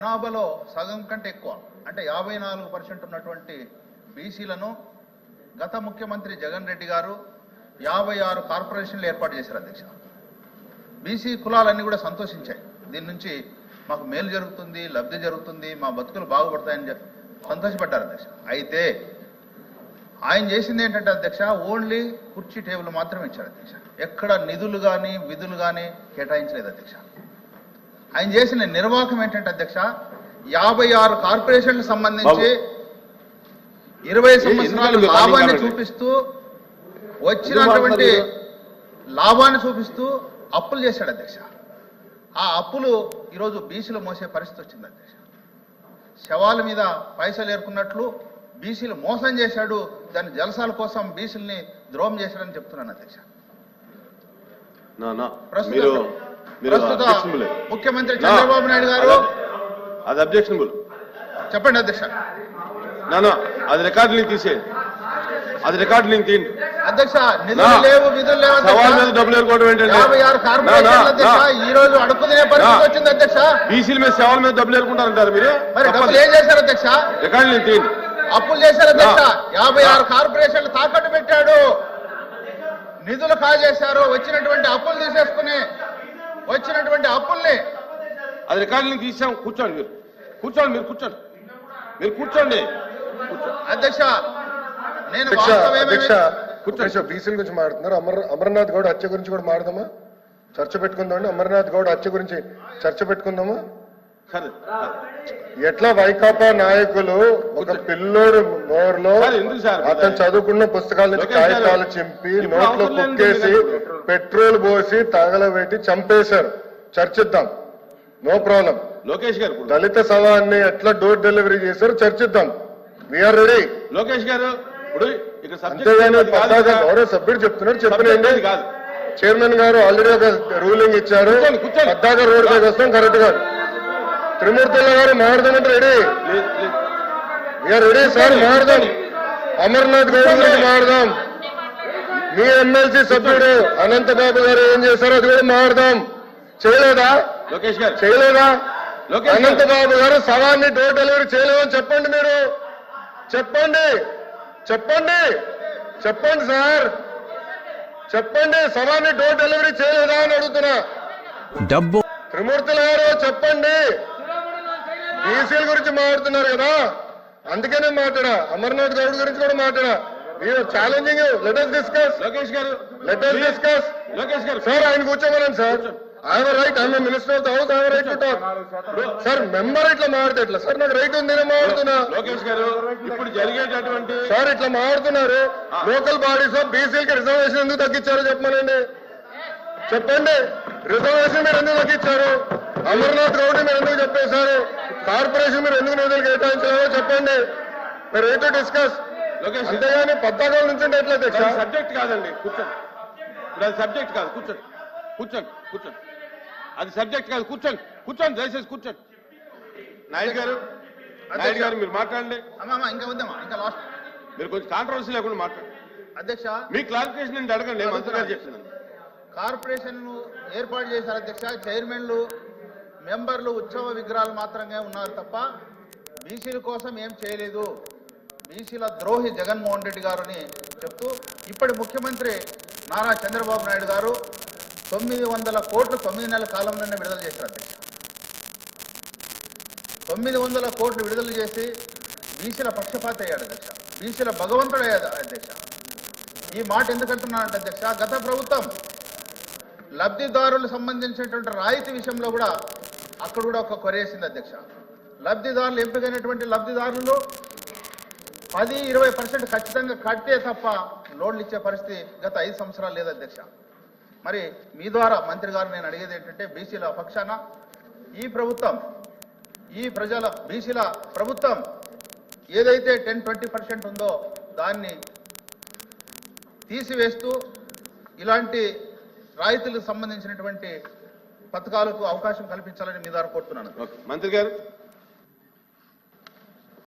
జనాభాలో సగం కంటే ఎక్కువ అంటే 54% ఉన్నటువంటి బీసీలను గత ముఖ్యమంత్రి జగన్ రెడ్డి గారు 56 కార్పొరేషన్లు ఏర్పాటు చేశారు అధ్యక్ష. బీసీ కులాలన్నీ కూడా సంతోషించాయి. దీని నుంచి మాకు మేలు జరుగుతుంది, లబ్ధి జరుగుతుంది, మా బతుకులు బాగుపడతాయని సంతోషపడ్డారు అధ్యక్ష. అయితే ఆయన చేసింది ఏంటంటే అధ్యక్ష, ఓన్లీ కుర్చీ టేబుల్ మాత్రమే ఇచ్చారు అధ్యక్ష. ఎక్కడ నిధులు కానీ విధులు కానీ కేటాయించలేదు అధ్యక్ష. ఆయన చేసిన నిర్వాహకం ఏంటంటే అధ్యక్ష, 56 కార్పొరేషన్లకు సంబంధించి 20 సంవత్సరాలు లాభాన్ని చూపిస్తూ వచ్చినటువంటి లాభాన్ని చూపిస్తూ అప్పులు చేశాడు అధ్యక్ష. ఆ అప్పులు ఈరోజు బీసీలు మోసే పరిస్థితి వచ్చింది అధ్యక్ష. శవాల మీద పైసలు ఏరుకున్నట్లు బీసీలు మోసం చేశాడు. దాని జలసాల కోసం బీసీలని ద్రోహం చేశాడని చెప్తున్నాను అధ్యక్ష. ప్రస్తుత ముఖ్యమంత్రి చంద్రబాబు నాయుడు గారు అది అబ్జెక్షనబుల్ చెప్పండి అధ్యక్ష. అది రికార్డు లింక్ తీసేయండి. అది రికార్డు లింక్ తీయండి అధ్యక్ష. నిధులు లేవు, విధులు లేవు. సవాల్ మీద డబ్బులు ఏరుకోవడం ఏంటంటే 56 కార్పొరేషన్లు అధ్యక్ష ఈ రోజు అడుక్కునే పరిస్థితి వచ్చింది అధ్యక్ష. బీసీల మీద సవాల్ మీద డబ్బులు ఏరుకుంటారంటారు మీరు. మరి డబ్బులు ఏం చేశారు అధ్యక్ష? రికార్డు లింక్ తీయండి. అప్పులు చేశారు అధ్యక్ష. 56 కార్పొరేషన్లు తాకట్టు పెట్టాడు, నిధులు కాజేశారు. వచ్చినటువంటి అప్పులు తీసేసుకుని వచ్చినటువంటి అప్పుల్ని అది రికార్డు లింక్ తీసాం. కూర్చోండి మీరు, కూర్చోండి మీరు, కూర్చోండి మీరు, కూర్చోండి అధ్యక్ష. నేను బీసీల గురించి మాట్లాడుతున్నారు. అమర్నాథ్ గౌడ్ హత్య గురించి కూడా మాట్లాడదామా? చర్చ పెట్టుకుందామండి. అమర్నాథ్ గౌడ్ హత్య గురించి చర్చ పెట్టుకుందామా? ఎట్లా వైకాపా నాయకులు ఒక పిల్లోడు నోరులో అతను చదువుకున్న పుస్తకాల నుంచి కాగితాలు చింపి నోట్లో కుక్కేసి పెట్రోల్ పోసి తగలబెట్టి చంపేశారు. చర్చిద్దాం, నో ప్రాబ్లం. లోకేష్ గారు దళిత శవాన్ని ఎట్లా డోర్ డెలివరీ చేశారు చర్చిద్దాం. We are ready. లోకేష్ గారు అంతేగాని గౌరవ సభ్యుడు చెప్తున్నారు, చెప్పినండి. చైర్మన్ గారు ఆల్రెడీ ఒక రూలింగ్ ఇచ్చారు. పద్దాక రోడ్ పైకి వస్తాం కరెక్ట్ గా. త్రిమూర్తుల గారు మాట్లాడదామంటే రెడీ. వీఆర్ రెడీ సార్, మాట్లాడదాం. అమర్నాథ్ గౌడ్ గురించి మాట్లాడదాం. మీ ఎమ్మెల్సీ సభ్యుడు అనంతబాబు గారు ఏం చేశారో అది కూడా మాట్లాడదాం. చేయలేదా? లోకేష్ గారు చేయలేదా? అనంతబాబు గారు శవాన్ని డోర్ డెలివరీ చేయలేదని చెప్పండి. మీరు చెప్పండి, చెప్పండి, చెప్పండి సార్, చెప్పండి. శవాన్ని డోర్ డెలివరీ చేయలేదా అని అడుగుతున్నా. త్రిమూర్తుల గారు చెప్పండి. బీసీల గురించి మాట్లాడుతున్నారు కదా, అందుకనే మాట్లాడా. అమర్నాథ్ గౌడ్ గురించి కూడా మాట్లాడా. Challenging. Let us discuss. Lokesh garu let us discuss. Lokesh garu sir ఆయన కూర్చోమనండి sir. I'm right, I'm minister of the house, I'm right to talk. Sir member ఇట్లా మాట్లాడితే ఎట్లా సార్? నాకు రైట్ ఉంది, నేను మాట్లాడుతున్నా. లోకేష్ గారు ఇప్పుడు జరిగేటటువంటి సార్ ఇట్లా మాట్లాడుతున్నారు. లోకల్ బాడీస్ ఆఫ్ బీసీలకి రిజర్వేషన్ ఎందుకు తగ్గించారో చెప్పమనండి. చెప్పండి. రిజర్వేషన్ మీరు ఎందుకు తగ్గించారు? అమర్నాథ్ గౌడ్ మీరు ఎందుకు చెప్పేశారు? కార్పొరేషన్ మీరు ఎందుకు నిధులు కేటాయించారో చెప్పండి. మీరు రైట్ టు డిస్కస్. అంతేగాని పద్దాకాల నుంచి ఎట్లా సబ్జెక్ట్ కాదండి. కూర్చోండి. ఇప్పుడు అది సబ్జెక్ట్ కాదు. కూర్చోండి, కూర్చోండి, కూర్చోండి. అది సబ్జెక్ట్ కాదు. కూర్చోండి, కూర్చోండి, దయచేసి కూర్చోండి. నాయుడు గారు, నాయుడు గారు మీరు మాట్లాడండి. ఇంకా ఉందమ్మా, ఇంకా లాస్ట్ మీరు కొంచెం కాంట్రవర్సీ లేకుండా మాట్లాడండి అధ్యక్ష. మీ క్లారిఫికేషన్ నేను అడగండి. నేను మంత్రి గారు చెప్తున్నాను. కార్పొరేషన్లు ఏర్పాటు చేశారు అధ్యక్ష. చైర్మన్లు, మెంబర్లు ఉత్సవ విగ్రహాలు మాత్రమే ఉన్నారు తప్ప బీసీల కోసం ఏం చేయలేదు. బీసీల ద్రోహి జగన్మోహన్ రెడ్డి గారు అని చెప్తూ ఇప్పటి ముఖ్యమంత్రి నారా చంద్రబాబు నాయుడు గారు 900 కోట్లు 9 నెలల కాలంలోనే విడుదల చేశారు అధ్యక్ష. 900 కోట్లు విడుదల చేసి బీసీల పక్షపాత అయ్యాడు అధ్యక్ష. బీసీల భగవంతుడు అయ్యాడు అధ్యక్ష. ఈ మాట ఎందుకంటున్నానంటే అధ్యక్ష, గత ప్రభుత్వం లబ్ధిదారులకు సంబంధించినటువంటి రాయితీ విషయంలో కూడా అక్కడ కూడా ఒక కొరేసింది అధ్యక్ష. లబ్ధిదారులు ఎంపికైనటువంటి లబ్ధిదారులు 10-20% ఖచ్చితంగా కట్టే తప్ప లోన్లు ఇచ్చే పరిస్థితి గత 5 సంవత్సరాలు లేదు అధ్యక్ష. మరి మీ ద్వారా మంత్రి గారు నేను అడిగేది ఏంటంటే, బీసీల పక్షాన ఈ ప్రభుత్వం, ఈ ప్రజల బీసీల ప్రభుత్వం ఏదైతే 10-20% ఉందో దాన్ని తీసివేస్తూ ఇలాంటి రాయితీలకు సంబంధించినటువంటి పథకాలకు అవకాశం కల్పించాలని మీ ద్వారా కోరుతున్నాను. మంత్రి గారు.